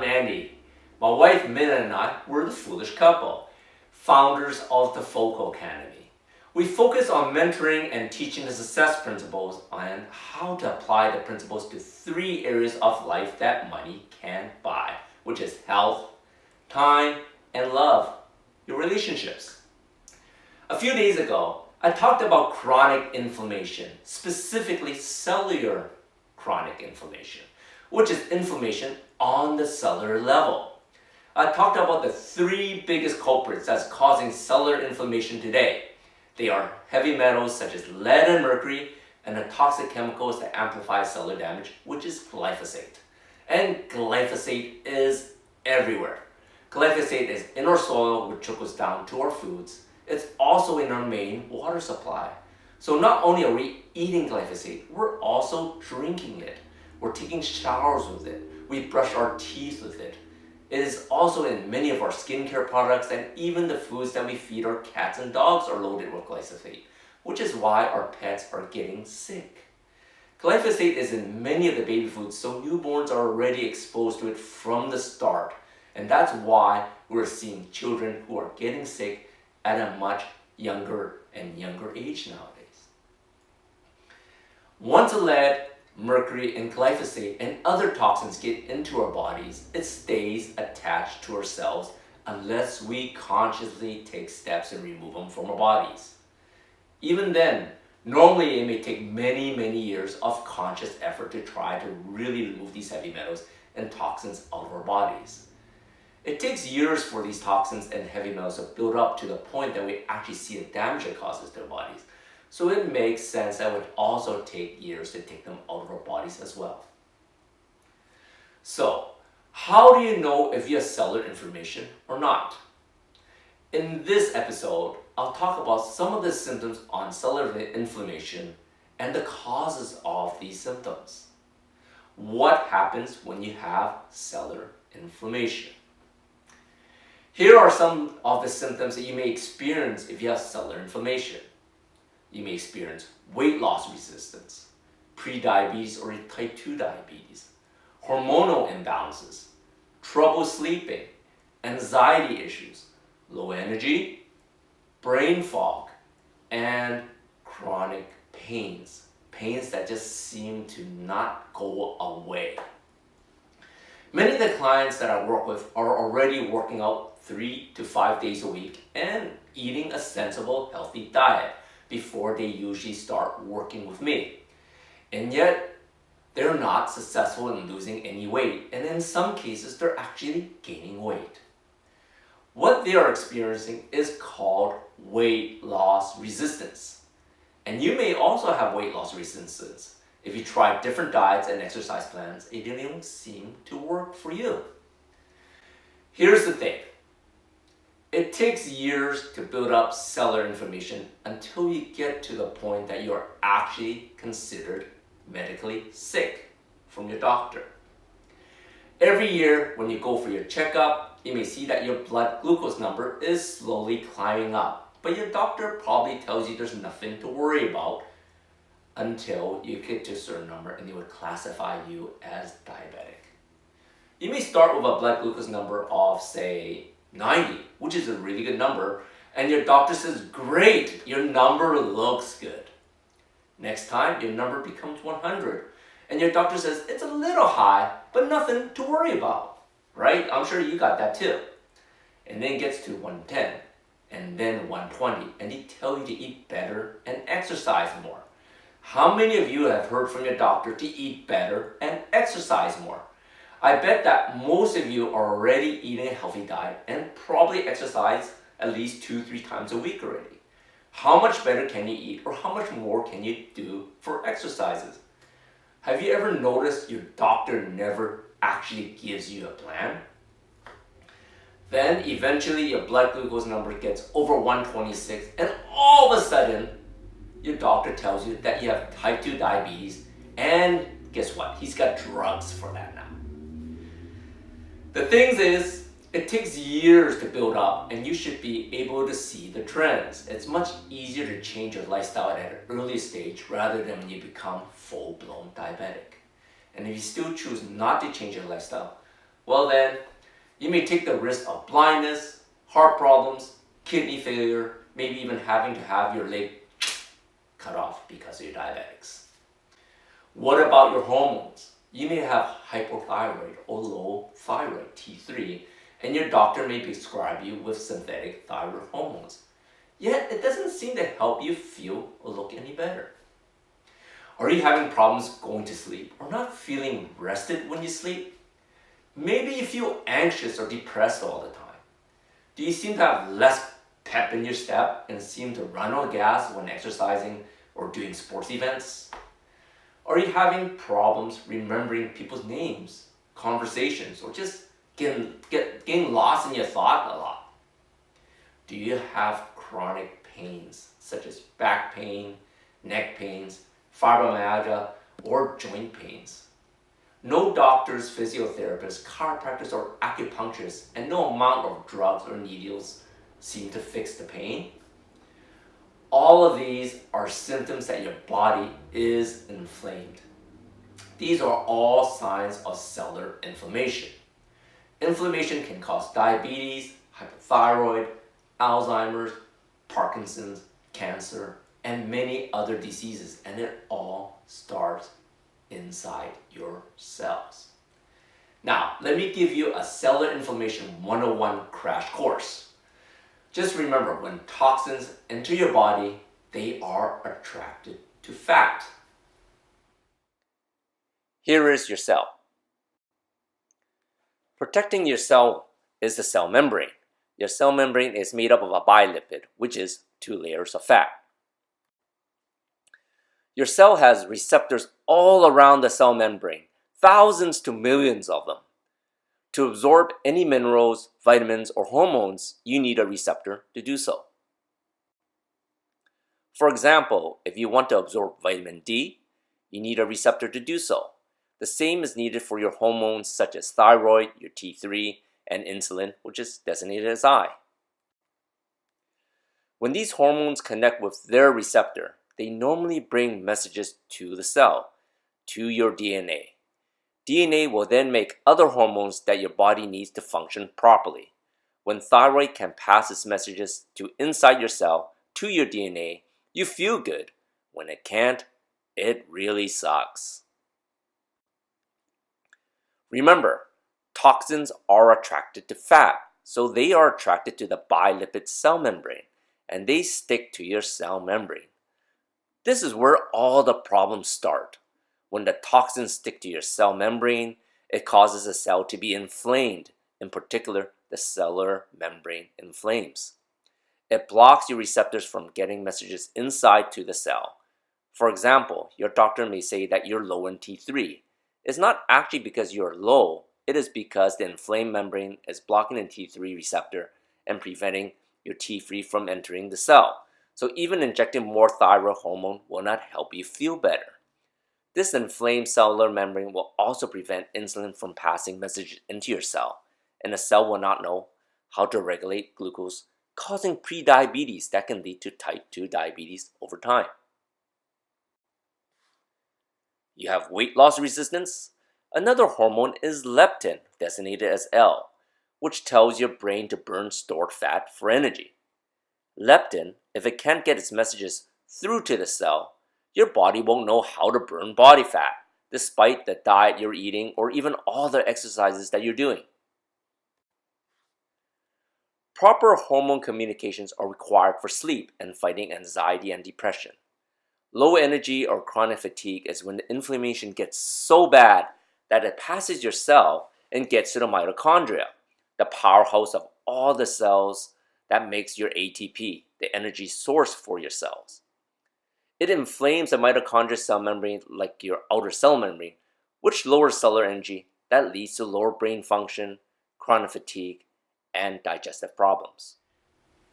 Andy. My wife Minna and I were the foolish couple, founders of the Foco Academy. We focus on mentoring and teaching the success principles and how to apply the principles to 3 areas of life that money can't buy, which is health, time, and love, your relationships. A few days ago, I talked about chronic inflammation, specifically cellular chronic inflammation, which is inflammation on the cellular level. I talked about the 3 biggest culprits that's causing cellular inflammation today. They are heavy metals such as lead and mercury, and the toxic chemicals that amplify cellular damage, which is glyphosate. And glyphosate is everywhere. Glyphosate is in our soil, which trickles down to our foods. It's also in our main water supply. So not only are we eating glyphosate, we're also drinking it. We're taking showers with it. We brush our teeth with it. It is also in many of our skincare products, and even the foods that we feed our cats and dogs are loaded with glyphosate, which is why our pets are getting sick. Glyphosate is in many of the baby foods, so newborns are already exposed to it from the start. And that's why we're seeing children who are getting sick at a much younger and younger age nowadays. Once lead, mercury, and glyphosate and other toxins get into our bodies, it stays attached to our cells unless we consciously take steps and remove them from our bodies. Even then, normally it may take many years of conscious effort to try to really remove these heavy metals and toxins out of our bodies. It takes years for these toxins and heavy metals to build up to the point that we actually see the damage it causes to our bodies. So it makes sense that it would also take years to take them out of our bodies as well. So, how do you know if you have cellular inflammation or not? In this episode, I'll talk about some of the symptoms on cellular inflammation and the causes of these symptoms. What happens when you have cellular inflammation? Here are some of the symptoms that you may experience if you have cellular inflammation. You may experience weight loss resistance, prediabetes or type 2 diabetes, hormonal imbalances, trouble sleeping, anxiety issues, low energy, brain fog, and chronic pains that just seem to not go away. Many of the clients that I work with are already working out 3 to 5 days a week and eating a sensible, healthy diet before they usually start working with me. And yet, they're not successful in losing any weight, and in some cases, they're actually gaining weight. What they are experiencing is called weight loss resistance. And you may also have weight loss resistance if you try different diets and exercise plans, it didn't seem to work for you. Here's the thing. It takes years to build up cellular inflammation until you get to the point that you're actually considered medically sick from your doctor. Every year when you go for your checkup, you may see that your blood glucose number is slowly climbing up, but your doctor probably tells you there's nothing to worry about until you get to a certain number and they would classify you as diabetic. You may start with a blood glucose number of, say, 90, which is a really good number, and your doctor says, great, your number looks good. Next time, your number becomes 100, and your doctor says, it's a little high, but nothing to worry about, right? I'm sure you got that too. And then it gets to 110, and then 120, and they tell you to eat better and exercise more. How many of you have heard from your doctor to eat better and exercise more? I bet that most of you are already eating a healthy diet and probably exercise at least 2-3 times a week already. How much better can you eat, or how much more can you do for exercises? Have you ever noticed your doctor never actually gives you a plan? Then eventually your blood glucose number gets over 126, and all of a sudden your doctor tells you that you have type 2 diabetes, and guess what? He's got drugs for that now. The thing is, it takes years to build up, and you should be able to see the trends. It's much easier to change your lifestyle at an early stage rather than when you become full-blown diabetic. And if you still choose not to change your lifestyle, well then, you may take the risk of blindness, heart problems, kidney failure, maybe even having to have your leg cut off because of your diabetics. What about your hormones? You may have hypothyroid or low thyroid T3, and your doctor may prescribe you with synthetic thyroid hormones. Yet it doesn't seem to help you feel or look any better. Are you having problems going to sleep or not feeling rested when you sleep? Maybe you feel anxious or depressed all the time. Do you seem to have less pep in your step and seem to run on gas when exercising or doing sports events? Are you having problems remembering people's names, conversations, or just getting lost in your thought a lot? Do you have chronic pains such as back pain, neck pains, fibromyalgia, or joint pains? No doctors, physiotherapists, chiropractors, or acupuncturists, and no amount of drugs or needles seem to fix the pain. All of these are symptoms that your body is inflamed. These are all signs of cellular inflammation. Inflammation can cause diabetes, hypothyroid, Alzheimer's, Parkinson's, cancer, and many other diseases, and it all starts inside your cells. Now, let me give you a Cellular Inflammation 101 crash course. Just remember, when toxins enter your body, they are attracted to fat. Here is your cell. Protecting your cell is the cell membrane. Your cell membrane is made up of a bilipid, which is 2 layers of fat. Your cell has receptors all around the cell membrane, thousands to millions of them. To absorb any minerals, vitamins, or hormones, you need a receptor to do so. For example, if you want to absorb vitamin D, you need a receptor to do so. The same is needed for your hormones such as thyroid, your T3, and insulin, which is designated as I. When these hormones connect with their receptor, they normally bring messages to the cell, to your DNA. DNA will then make other hormones that your body needs to function properly. When thyroid can pass its messages to inside your cell, to your DNA, you feel good. When it can't, it really sucks. Remember, toxins are attracted to fat, so they are attracted to the bilipid cell membrane, and they stick to your cell membrane. This is where all the problems start. When the toxins stick to your cell membrane, it causes the cell to be inflamed. In particular, the cellular membrane inflames. It blocks your receptors from getting messages inside to the cell. For example, your doctor may say that you're low in T3. It's not actually because you're low, it is because the inflamed membrane is blocking the T3 receptor and preventing your T3 from entering the cell. So even injecting more thyroid hormone will not help you feel better. This inflamed cellular membrane will also prevent insulin from passing messages into your cell, and the cell will not know how to regulate glucose, causing prediabetes that can lead to type 2 diabetes over time. You have weight loss resistance. Another hormone is leptin, designated as L, which tells your brain to burn stored fat for energy. Leptin, if it can't get its messages through to the cell, your body won't know how to burn body fat, despite the diet you're eating or even all the exercises that you're doing. Proper hormone communications are required for sleep and fighting anxiety and depression. Low energy or chronic fatigue is when the inflammation gets so bad that it passes your cell and gets to the mitochondria, the powerhouse of all the cells that makes your ATP, the energy source for your cells. It inflames the mitochondrial cell membrane like your outer cell membrane, which lowers cellular energy that leads to lower brain function, chronic fatigue, and digestive problems.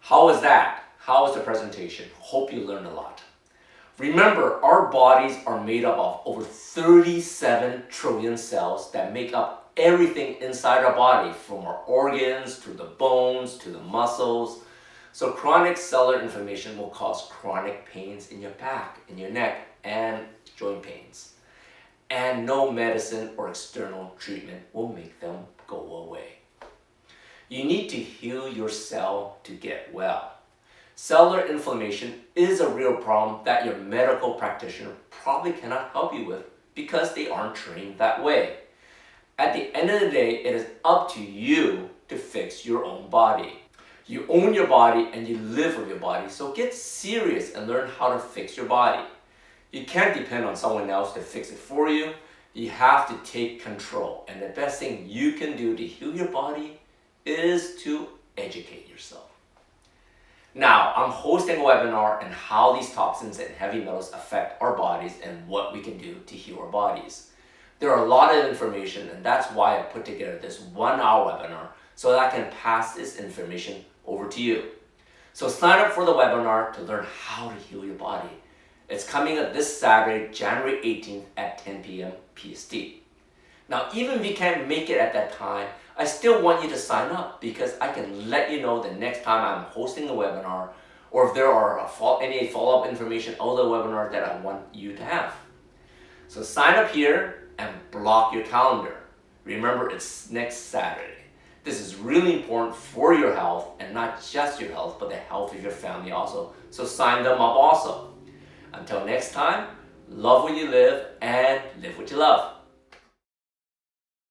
How is that? How is the presentation? Hope you learned a lot. Remember, our bodies are made up of over 37 trillion cells that make up everything inside our body, from our organs to the bones to the muscles. So chronic cellular inflammation will cause chronic pains in your back, in your neck, and joint pains. and no medicine or external treatment will make them go away. You need to heal your cell to get well. Cellular inflammation is a real problem that your medical practitioner probably cannot help you with because they aren't trained that way. At the end of the day, it is up to you to fix your own body. You own your body and you live with your body, so get serious and learn how to fix your body. You can't depend on someone else to fix it for you. You have to take control, and the best thing you can do to heal your body is to educate yourself. Now, I'm hosting a webinar on how these toxins and heavy metals affect our bodies and what we can do to heal our bodies. There are a lot of information, and that's why I put together this 1-hour webinar so that I can pass this information over to you. So sign up for the webinar to learn how to heal your body. It's coming up this Saturday, January 18th at 10 p.m. PST. Now, even if you can't make it at that time, I still want you to sign up because I can let you know the next time I'm hosting a webinar, or if there are any follow-up information on the webinar that I want you to have. So sign up here and block your calendar. Remember, it's next Saturday. This is really important for your health, and not just your health, but the health of your family also. So sign them up also. Until next time, love what you live and live what you love.